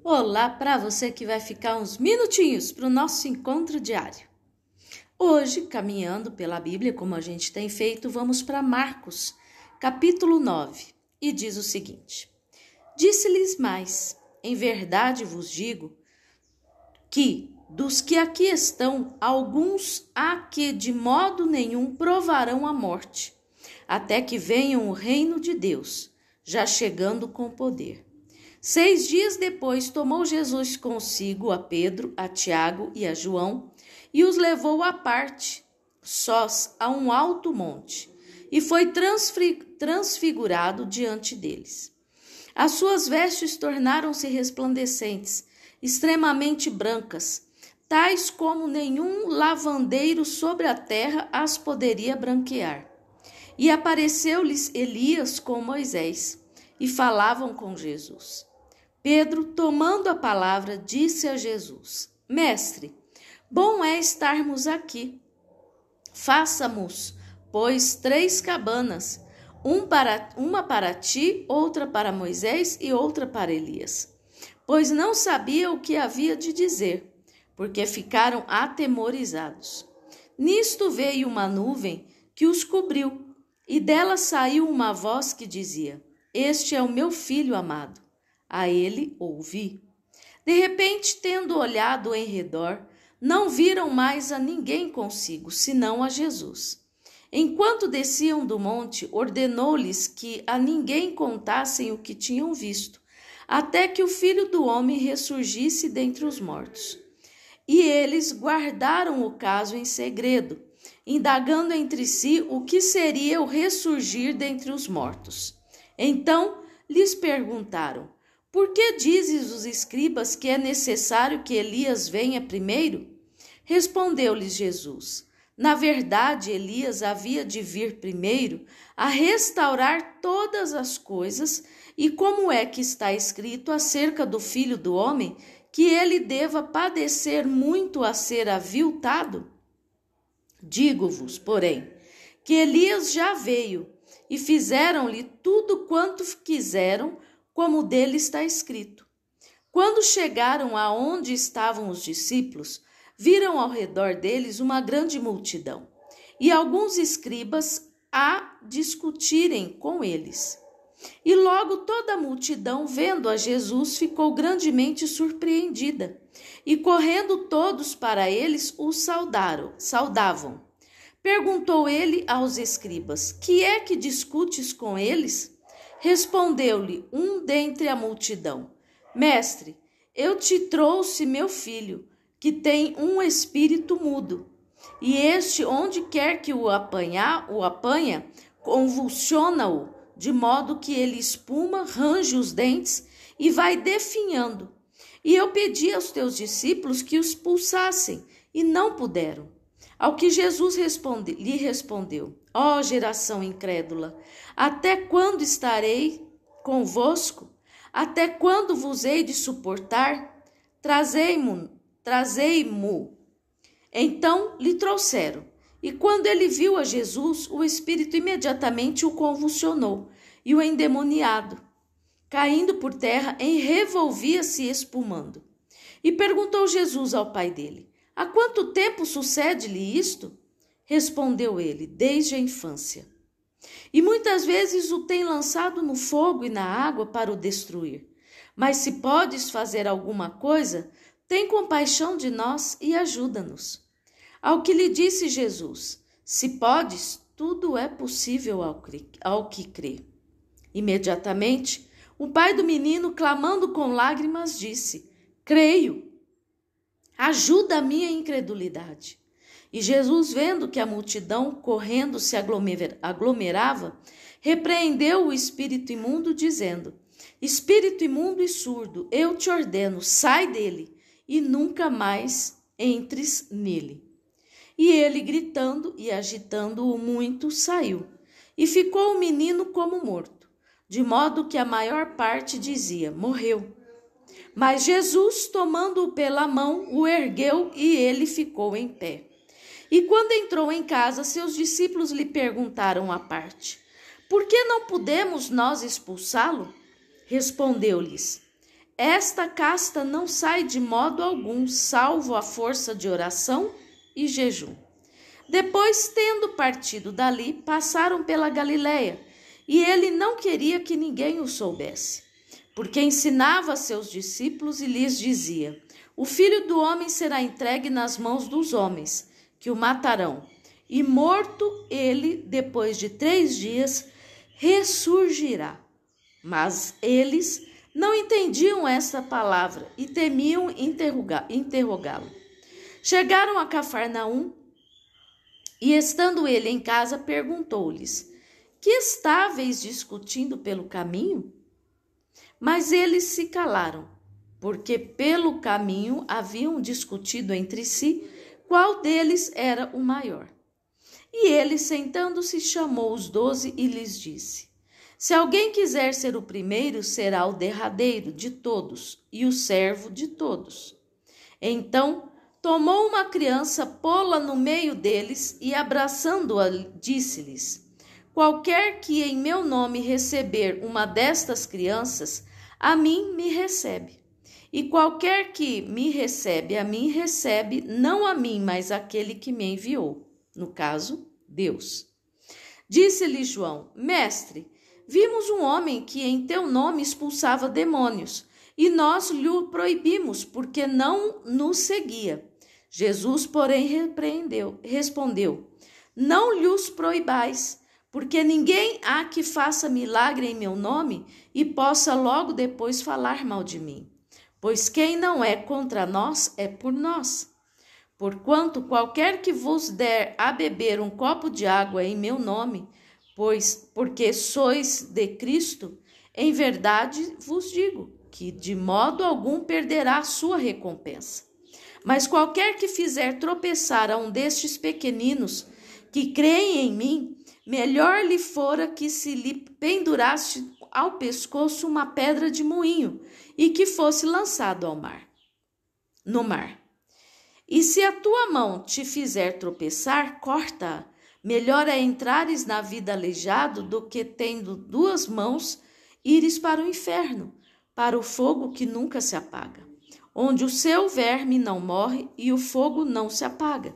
Olá para você que vai ficar uns minutinhos para o nosso encontro diário. Hoje, caminhando pela Bíblia, como a gente tem feito, vamos para Marcos, capítulo 9, e diz o seguinte: Disse-lhes mais, em verdade vos digo, que dos que aqui estão, alguns há que de modo nenhum provarão a morte, até que venham o reino de Deus, já chegando com poder. 6 dias depois, tomou Jesus consigo a Pedro, a Tiago e a João, e os levou à parte, sós, a um alto monte, e foi transfigurado diante deles. As suas vestes tornaram-se resplandecentes, extremamente brancas, tais como nenhum lavandeiro sobre a terra as poderia branquear. E apareceu-lhes Elias com Moisés, e falavam com Jesus. Pedro, tomando a palavra, disse a Jesus: Mestre, bom é estarmos aqui. Faça-nos, pois, 3 cabanas, uma para ti, outra para Moisés e outra para Elias. Pois não sabia o que havia de dizer, porque ficaram atemorizados. Nisto veio uma nuvem que os cobriu, e dela saiu uma voz que dizia: Este é o meu filho amado. A ele ouvi. De repente, tendo olhado em redor, não viram mais a ninguém consigo, senão a Jesus. Enquanto desciam do monte, ordenou-lhes que a ninguém contassem o que tinham visto, até que o Filho do Homem ressurgisse dentre os mortos. E eles guardaram o caso em segredo, indagando entre si o que seria o ressurgir dentre os mortos. Então lhes perguntaram: Por que dizes os escribas que é necessário que Elias venha primeiro? Respondeu-lhes Jesus: Na verdade, Elias havia de vir primeiro a restaurar todas as coisas, e como é que está escrito acerca do Filho do Homem, que ele deva padecer muito a ser aviltado? Digo-vos, porém, que Elias já veio, e fizeram-lhe tudo quanto quiseram, como dele está escrito. Quando chegaram aonde estavam os discípulos, viram ao redor deles uma grande multidão, e alguns escribas a discutirem com eles. E logo toda a multidão, vendo a Jesus, ficou grandemente surpreendida, e correndo todos para eles, o saudavam. Perguntou ele aos escribas: Que é que discutes com eles? Respondeu-lhe um dentre a multidão: Mestre, eu te trouxe meu filho, que tem um espírito mudo, e este, onde quer que o apanha, convulsiona-o, de modo que ele espuma, range os dentes e vai definhando. E eu pedi aos teus discípulos que os expulsassem, e não puderam. Ao que Jesus lhe respondeu: Ó geração incrédula, até quando estarei convosco? Até quando vos hei de suportar? Trazei-mo. Então lhe trouxeram. E quando ele viu a Jesus, o espírito imediatamente o convulsionou, e o endemoniado, caindo por terra, revolvia-se espumando. E perguntou Jesus ao pai dele: Há quanto tempo sucede-lhe isto? Respondeu ele: Desde a infância. E muitas vezes o tem lançado no fogo e na água para o destruir. Mas se podes fazer alguma coisa, tem compaixão de nós e ajuda-nos. Ao que lhe disse Jesus: Se podes, tudo é possível ao que crê. Imediatamente, o pai do menino, clamando com lágrimas, disse: Creio, ajuda a minha incredulidade. E Jesus, vendo que a multidão correndo se aglomerava, repreendeu o espírito imundo, dizendo: Espírito imundo e surdo, eu te ordeno, sai dele, e nunca mais entres nele. E ele, gritando e agitando-o muito, saiu, e ficou o menino como morto, de modo que a maior parte dizia: Morreu. Mas Jesus, tomando-o pela mão, o ergueu, e ele ficou em pé. E quando entrou em casa, seus discípulos lhe perguntaram à parte: Por que não pudemos nós expulsá-lo? Respondeu-lhes: esta casta não sai de modo algum, salvo a força de oração e jejum. Depois, tendo partido dali, passaram pela Galileia, e ele não queria que ninguém o soubesse, porque ensinava a seus discípulos e lhes dizia: o Filho do Homem será entregue nas mãos dos homens, que o matarão, e morto ele, depois de 3 dias, ressurgirá. Mas eles não entendiam essa palavra e temiam interrogá-lo. Chegaram a Cafarnaum e, estando ele em casa, perguntou-lhes: que estáveis discutindo pelo caminho? Mas eles se calaram, porque pelo caminho haviam discutido entre si qual deles era o maior. E ele, sentando-se, chamou os 12 e lhes disse: se alguém quiser ser o primeiro, será o derradeiro de todos e o servo de todos. Então tomou uma criança, pô-la no meio deles e, abraçando-a, disse-lhes: qualquer que em meu nome receber uma destas crianças, a mim me recebe. E qualquer que me recebe, a mim recebe, não a mim, mas aquele que me enviou. No caso, Deus. Disse-lhe João: mestre, vimos um homem que em teu nome expulsava demônios, e nós lhe proibimos, porque não nos seguia. Jesus, porém, respondeu: não lhes proibais, porque ninguém há que faça milagre em meu nome e possa logo depois falar mal de mim. Pois quem não é contra nós é por nós. Porquanto qualquer que vos der a beber um copo de água em meu nome, porque sois de Cristo, em verdade vos digo que de modo algum perderá a sua recompensa. Mas qualquer que fizer tropeçar a um destes pequeninos que creem em mim, melhor lhe fora que se lhe pendurasse ao pescoço uma pedra de moinho e que fosse lançado no mar. E se a tua mão te fizer tropeçar, corta-a. Melhor é entrares na vida aleijado do que, tendo 2 mãos, ires para o inferno, para o fogo que nunca se apaga, onde o seu verme não morre e o fogo não se apaga.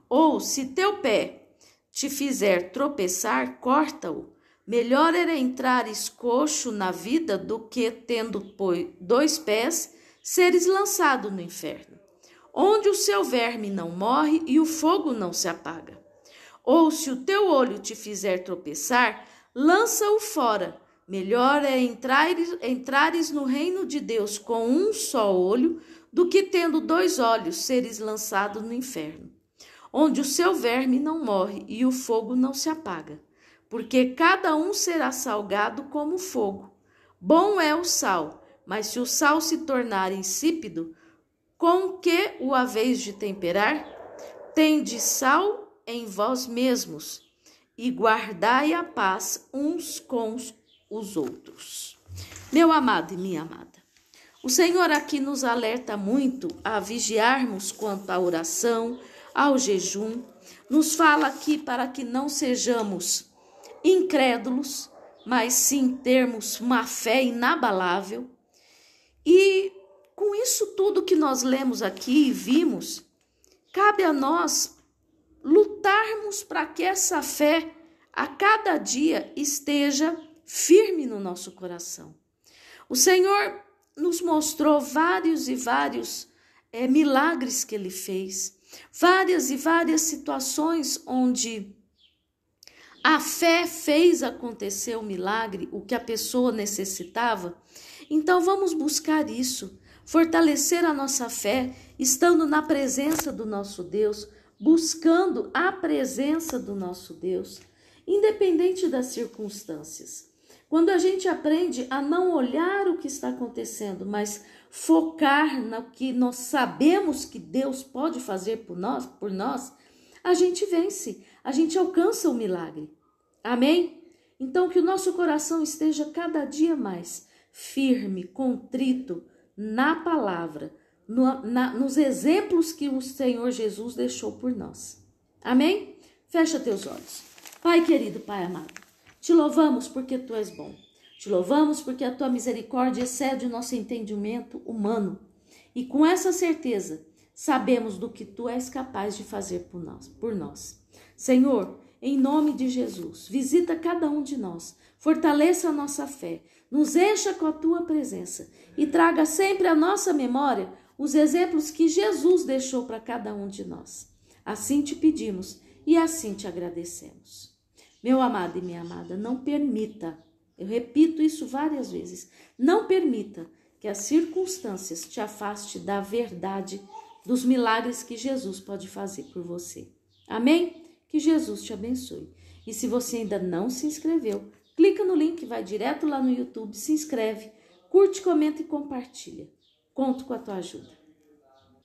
Ou, se teu pé te fizer tropeçar, corta-o. Melhor era entrares coxo na vida do que, tendo 2 pés, seres lançado no inferno, onde o seu verme não morre e o fogo não se apaga. Ou se o teu olho te fizer tropeçar, lança-o fora. Melhor é entrares no reino de Deus com um só olho, do que tendo 2 olhos seres lançado no inferno, onde o seu verme não morre e o fogo não se apaga. Porque cada um será salgado como fogo. Bom é o sal, mas se o sal se tornar insípido, com que o haveis de temperar? Tende sal em vós mesmos e guardai a paz uns com os outros. Meu amado e minha amada, o Senhor aqui nos alerta muito a vigiarmos quanto à oração, ao jejum. Nos fala aqui para que não sejamos incrédulos, mas sim termos uma fé inabalável. E com isso tudo que nós lemos aqui e vimos, cabe a nós lutarmos para que essa fé a cada dia esteja firme no nosso coração. O Senhor nos mostrou vários e vários milagres que Ele fez, várias e várias situações onde a fé fez acontecer o milagre, o que a pessoa necessitava. Então vamos buscar isso, fortalecer a nossa fé, estando na presença do nosso Deus, buscando a presença do nosso Deus, independente das circunstâncias. Quando a gente aprende a não olhar o que está acontecendo, mas focar no que nós sabemos que Deus pode fazer por nós, a gente vence, a gente alcança o milagre. Amém? Então que o nosso coração esteja cada dia mais firme, contrito na palavra, nos exemplos que o Senhor Jesus deixou por nós. Amém? Fecha teus olhos. Pai querido, Pai amado, te louvamos porque Tu és bom. Te louvamos porque a tua misericórdia excede o nosso entendimento humano. E com essa certeza, sabemos do que tu és capaz de fazer por nós. Senhor, em nome de Jesus, visita cada um de nós, fortaleça a nossa fé, nos encha com a tua presença e traga sempre à nossa memória os exemplos que Jesus deixou para cada um de nós. Assim te pedimos e assim te agradecemos. Meu amado e minha amada, não permita, eu repito isso várias vezes, não permita que as circunstâncias te afaste da verdade dos milagres que Jesus pode fazer por você. Amém? Que Jesus te abençoe. E se você ainda não se inscreveu, clica no link, vai direto lá no YouTube, se inscreve, curte, comenta e compartilha. Conto com a tua ajuda.